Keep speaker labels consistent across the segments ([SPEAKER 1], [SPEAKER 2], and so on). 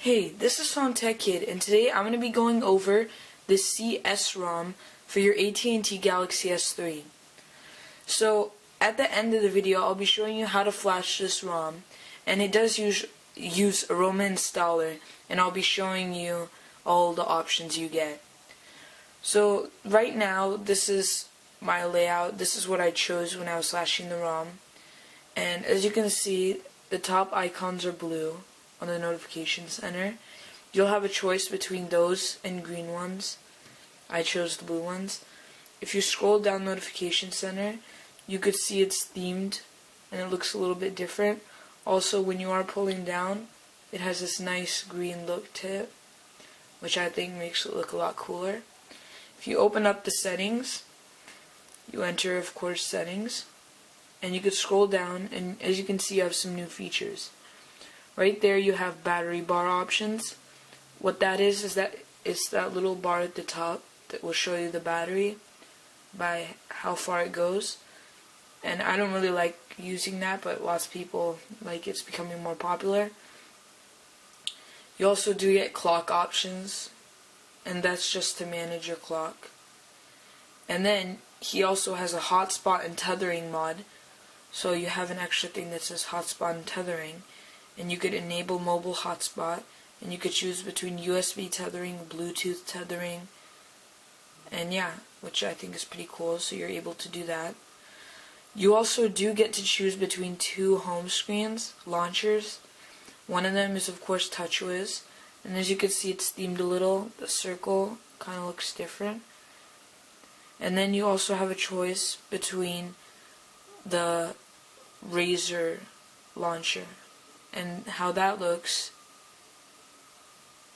[SPEAKER 1] Hey, this is Tom Tech Kid, and today I'm going to be going over the CSRom for your Att Galaxy S3. So, at the end of the video, I'll be showing you how to flash this ROM, and it does use Aroma Installer, and I'll be showing you all the options you get. So, right now, this is my layout. This is what I chose when I was flashing the ROM, and as you can see, the top icons are blue on the notification center. You'll have a choice between those and green ones. I chose the blue ones. If you scroll down notification center, you could see it's themed and it looks a little bit different. Also, when you are pulling down, it has this nice green look to it, which I think makes it look a lot cooler. If you open up the settings, you enter, of course, settings, and you could scroll down, and as you can see, you have some new features. Right there you have battery bar options. What that is that it's that little bar at the top that will show you the battery by how far it goes. And I don't really like using that, but lots of people like it's becoming more popular. You also do get clock options, and that's just to manage your clock. And then he also has a hotspot and tethering mod, so you have an extra thing that says hotspot and tethering. And you could enable mobile hotspot, and you could choose between USB tethering, Bluetooth tethering, and yeah, which I think is pretty cool, so you're able to do that. You also do get to choose between two home screens, launchers. One of them is of course TouchWiz, and as you can see it's themed a little. The circle kind of looks different. And then you also have a choice between the Razer launcher. And how that looks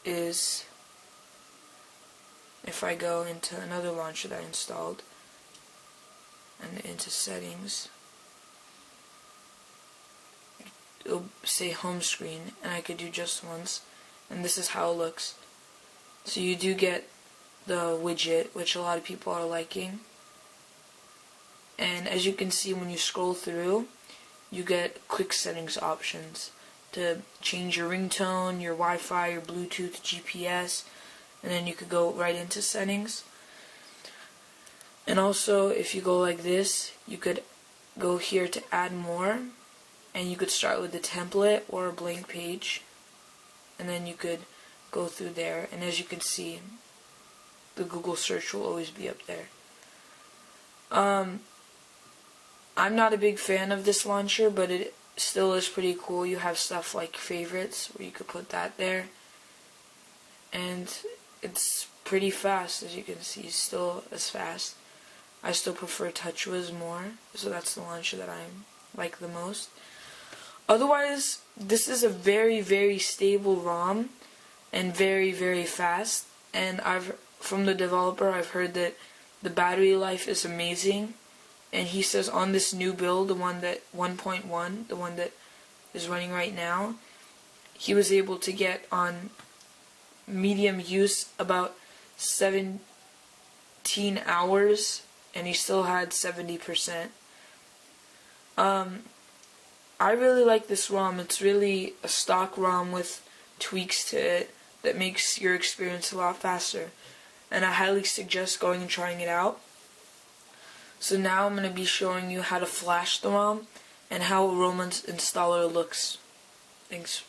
[SPEAKER 1] is, if I go into another launcher that I installed and into settings, it'll say home screen, and I could do just once, and this is how it looks. So you do get the widget, which a lot of people are liking, and as you can see when you scroll through, you get quick settings options to change your ringtone, your Wi-Fi, your Bluetooth, GPS, and then you could go right into settings. And also, if you go like this, you could go here to add more, and you could start with a template or a blank page, and then you could go through there, and as you can see, the Google search will always be up there. I'm not a big fan of this launcher, but it still is pretty cool. You have stuff like favorites where you could put that there, and it's pretty fast. As you can see, still as fast. I still prefer TouchWiz more, so that's the launcher that I like the most. Otherwise, this is a very, very stable ROM and very, very fast, and from the developer I've heard that the battery life is amazing. And he says on this new build, the one that 1.1, the one that is running right now, he was able to get on medium use about 17 hours, and he still had 70%. I really like this ROM. It's really a stock ROM with tweaks to it that makes your experience a lot faster. And I highly suggest going and trying it out. So now I'm going to be showing you how to flash the ROM and how Aroma Installer looks. Thanks.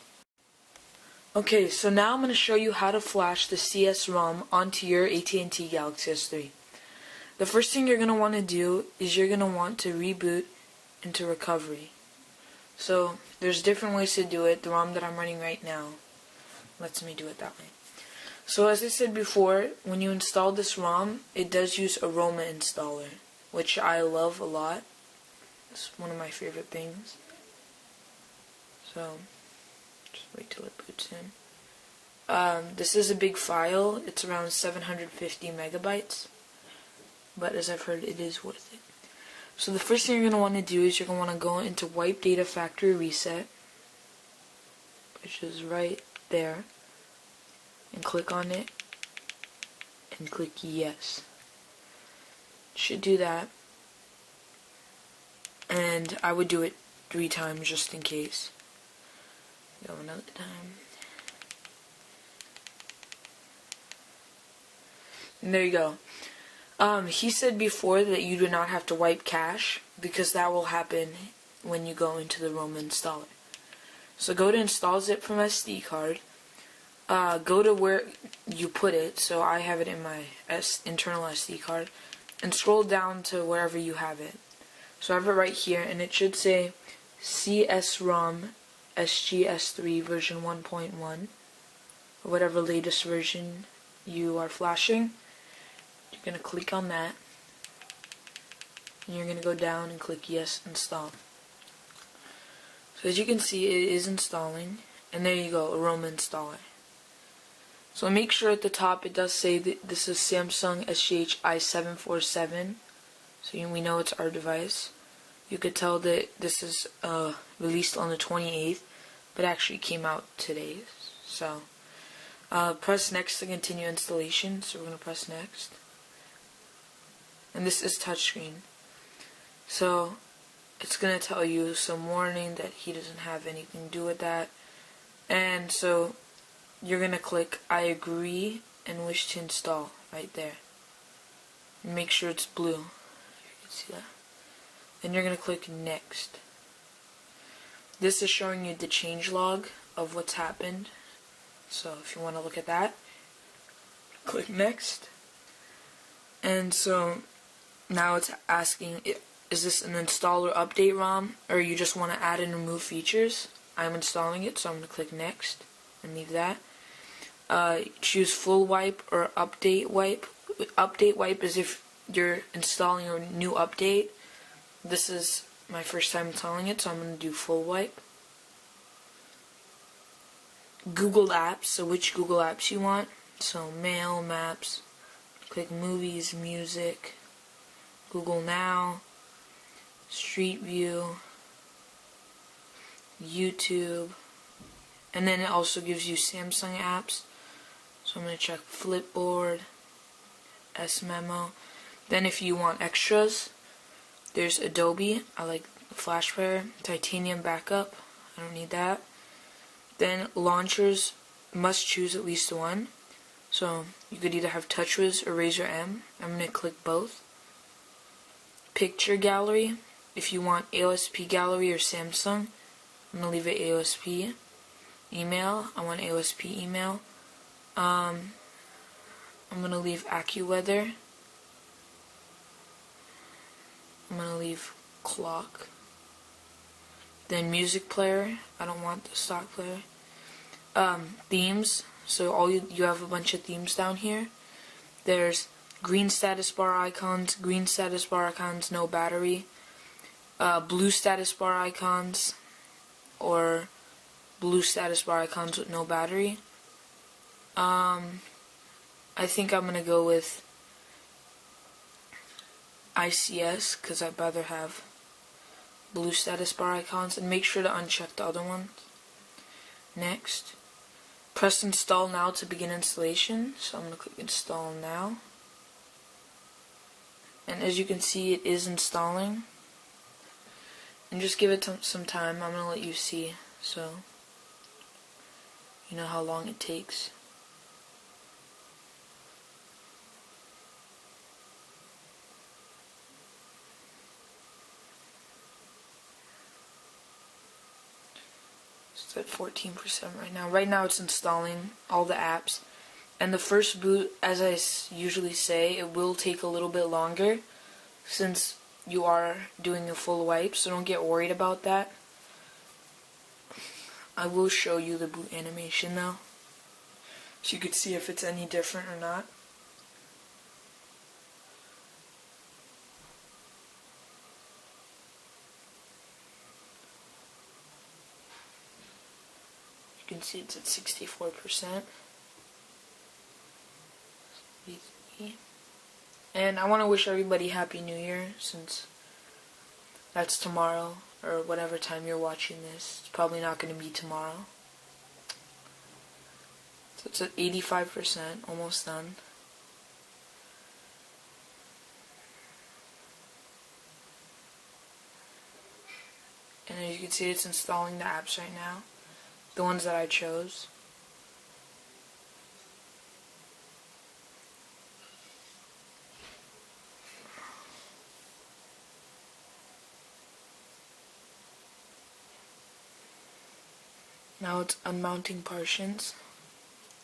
[SPEAKER 1] Okay, so now I'm going to show you how to flash the CSRom onto your Att Galaxy S3. The first thing you're going to want to do is you're going to want to reboot into recovery. So there's different ways to do it. The ROM that I'm running right now lets me do it that way. So as I said before, when you install this ROM, it does use Aroma Installer, which I love a lot. It's one of my favorite things. So, just wait till it boots in. This is a big file. It's around 750 megabytes. But as I've heard, it is worth it. So the first thing you're going to want to do is you're going to want to go into Wipe Data Factory Reset, which is right there, and click on it, and click Yes. Should do that, and I would do it 3 times just in case. Go another time. And there you go. He said before that you do not have to wipe cache because that will happen when you go into the ROM installer. So go to install zip from SD card. Go to where you put it. So I have it in my internal SD card. And scroll down to wherever you have it. So I have it right here, and it should say CSRom SGS3 version 1.1, or whatever latest version you are flashing. You're going to click on that, and you're going to go down and click yes, install. So as you can see, it is installing, and there you go, a ROM installer. So make sure at the top it does say that this is Samsung SGH i747, so we know it's our device. You could tell that this is released on the 28th, but actually came out today. So press next to continue installation. So we're going to press next. And this is touchscreen. So it's going to tell you some warning that he doesn't have anything to do with that. And so you're going to click I agree and wish to install right there. And make sure it's blue. You can see that. Then you're going to click next. This is showing you the changelog of what's happened. So if you want to look at that, click next. And so now it's asking, is this an install or update ROM, or you just want to add and remove features? I'm installing it, so I'm going to click next and leave that. Choose full wipe or update wipe. Update wipe is if you're installing a new update. This is my first time installing it, so I'm going to do full wipe. Google Apps, so which Google Apps you want. So Mail, Maps, click Movies, Music, Google Now, Street View, YouTube, and then it also gives you Samsung apps. So I'm going to check Flipboard, S-Memo. Then if you want extras, there's Adobe. I like the Flash Player. Titanium Backup. I don't need that. Then launchers, must choose at least one. So you could either have TouchWiz or Razor M. I'm going to click both. Picture Gallery. If you want AOSP Gallery or Samsung, I'm going to leave it AOSP. Email. I want AOSP email. I'm going to leave AccuWeather. I'm going to leave clock. Then music player. I don't want the stock player. Themes. So you have a bunch of themes down here. There's green status bar icons, green status bar icons, no battery. Blue status bar icons, or blue status bar icons with no battery. I think I'm going to go with ICS because I'd rather have blue status bar icons, and make sure to uncheck the other ones. Next, press install now to begin installation. So I'm going to click install now, and as you can see, it is installing. And just give it some time. I'm going to let you see, so you know how long it takes. It's at 14% right now. Right now it's installing all the apps. And the first boot, as I usually say, it will take a little bit longer since you are doing a full wipe, so don't get worried about that. I will show you the boot animation though, so you could see if it's any different or not. You can see it's at 64%. And I want to wish everybody Happy New Year, since that's tomorrow, or whatever time you're watching this. It's probably not going to be tomorrow. So it's at 85%, almost done. And as you can see, it's installing the apps right now, the ones that I chose. Now it's unmounting partitions.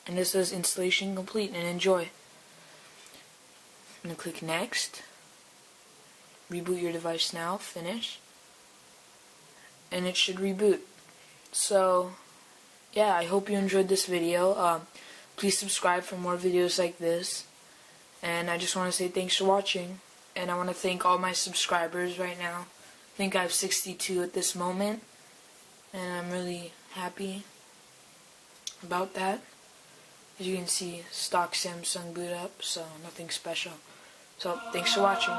[SPEAKER 1] And this says installation complete and enjoy. I'm going to click next. Reboot your device now. Finish. And it should reboot. So, yeah, I hope you enjoyed this video. Please subscribe for more videos like this. And I just want to say thanks for watching. And I want to thank all my subscribers right now. I think I have 62 at this moment. And I'm really happy about that. As you can see, stock Samsung boot up, so nothing special. So, thanks for watching.